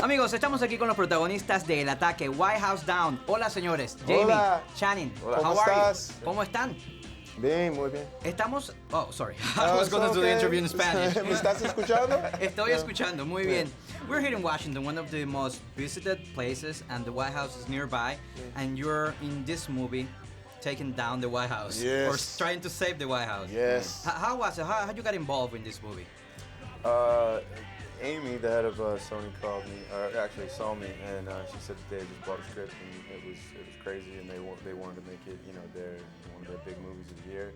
Amigos, estamos aquí con los protagonistas del ataque White House Down. Hola, señores. Jamie, Hola. Shannon, Hola. how ¿Cómo are estás? you? ¿Cómo están? Bien, muy bien. Estamos... Oh, sorry. I was going to do the interview in Spanish. ¿Me estás escuchando? Estoy escuchando, muy bien. We're here in Washington, one of the most visited places, and the White House is nearby. And you're in this movie, taking down the White House. Yes. Or trying to save the White House. Yes. How was it? How you got involved in this movie? Amy, the head of Sony, called me, or actually saw me, and she said that they had just bought a script, and it was crazy, and they wanted to make it, you know, one of their big movies of the year.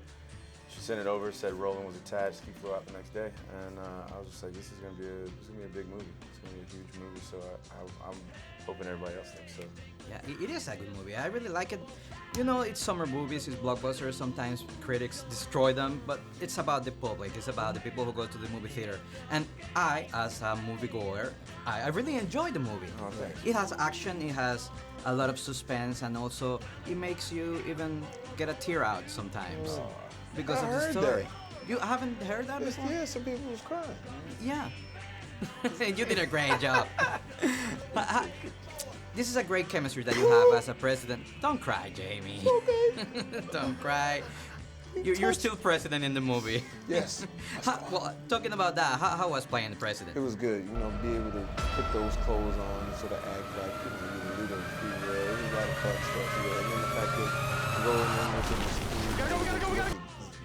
She sent it over, said Roland was attached. He flew out the next day, and I was just like, this is gonna be a big movie. It's gonna be a huge movie. So I'm hoping everybody else thinks so. Yeah, it is a good movie. I really like it. You know, it's summer movies, it's blockbusters. Sometimes critics destroy them, but it's about the public. It's about the people who go to the movie theater. And I, as a moviegoer, I really enjoy the movie. Oh, thanks. It has action, it has a lot of suspense, and also it makes you even get a tear out sometimes because I of the heard story. that. You haven't heard that before? Yeah, some people was crying. Yeah. You did a great job. This is a great chemistry that you have as a president. Don't cry, Jamie. Okay. Don't cry. You're still president in the movie. Yes. Well, talking about that, how was playing the president? It was good, you know, be able to put those clothes on and sort of act like, you know, you're a leader of free will. It was a lot of fun stuff, yeah. And then the fact that Roland was in the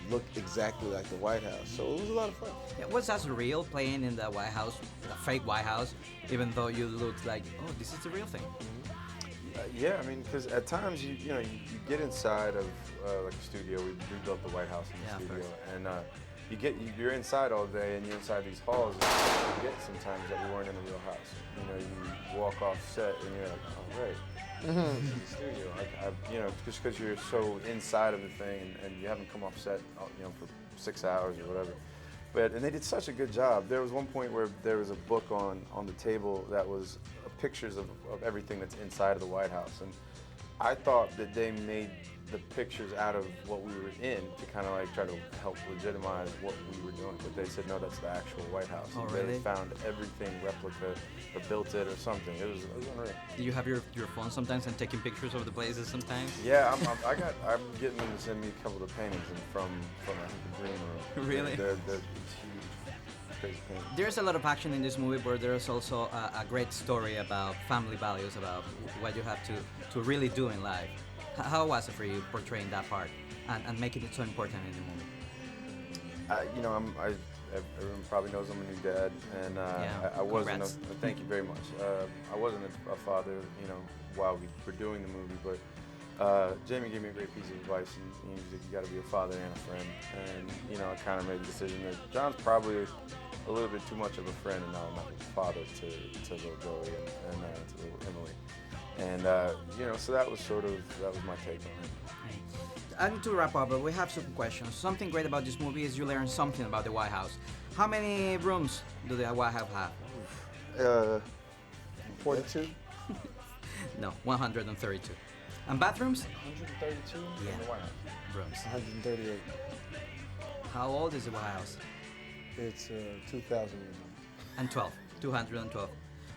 look exactly like the White House. So it was a lot of fun. Yeah, was that real, playing in the White House, a fake White House, even though you looked like, oh, this is the real thing? Yeah, I mean, because at times you get inside of like a studio. We rebuilt the White House in the studio, and you're inside all day, and you're inside these halls, and you forget sometimes that we weren't in a real house. You know, you walk off set, and you're like, oh right, this is the studio. You know, just because you're so inside of the thing, and you haven't come off set, you know, for 6 hours or whatever. And they did such a good job. There was one point where there was a book on the table that was pictures of everything that's inside of the White House. And I thought that they made the pictures out of what we were in to kind of like try to help legitimize what we were doing. But they said, no, that's the actual White House. Oh, They really? found everything replica or built it or something. It was unreal. Do you have your phone sometimes and taking pictures of the places sometimes? Yeah, I'm getting them to send me a couple of paintings from I think the Green Room. Really? They're huge. Crazy paintings. There's a lot of action in this movie, but there's also a great story about family values, about what you have to really do in life. How was it for you portraying that part and making it so important in the movie? You know, everyone probably knows I'm a new dad, and Yeah, I wasn't. congrats. Thank you very much. I wasn't a father, you know, while we were doing the movie, but Jamie gave me a great piece of advice, and he was like, you got to be a father and a friend. And you know, I kind of made the decision that John's probably a little bit too much of a friend and not enough of a father to little Joey and to little Emily. And you know, so that was my take on it. I need to wrap up, but we have some questions. Something great about this movie is you learn something about the White House. How many rooms do the White House have? 42? No, 132. And bathrooms? 132? Yeah. In the White House. Rooms. 138. How old is the White House? It's 2,000 years old. And 12. 212.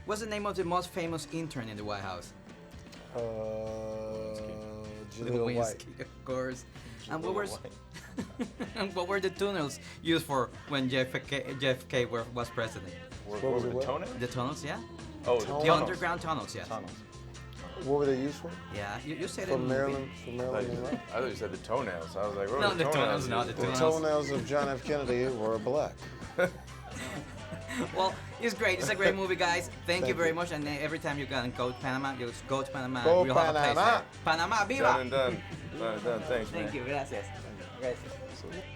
What's the name of the most famous intern in the White House? Jaleel White. Lewinsky, of course. And what were the tunnels used for when JFK was president? What was were it, the what? toenails? The tunnels, yeah? Oh, The tunnels. underground tunnels, yes. Tunnels. What were they used for? Yeah, you said it For in the movie. Maryland? For Maryland and what? I thought you said the toenails. I was like, what No, are the toenails, used not the for? The toenails of John F. Kennedy were black. Well, it's great. It's a great movie, guys. Thank you Thank very you. much. And every time you can go to Panama, you just go to Panama. Go We'll have a place Panama. there. Panama, viva! Done and done. Done and done. Thanks, man. Thank you. Gracias. Gracias.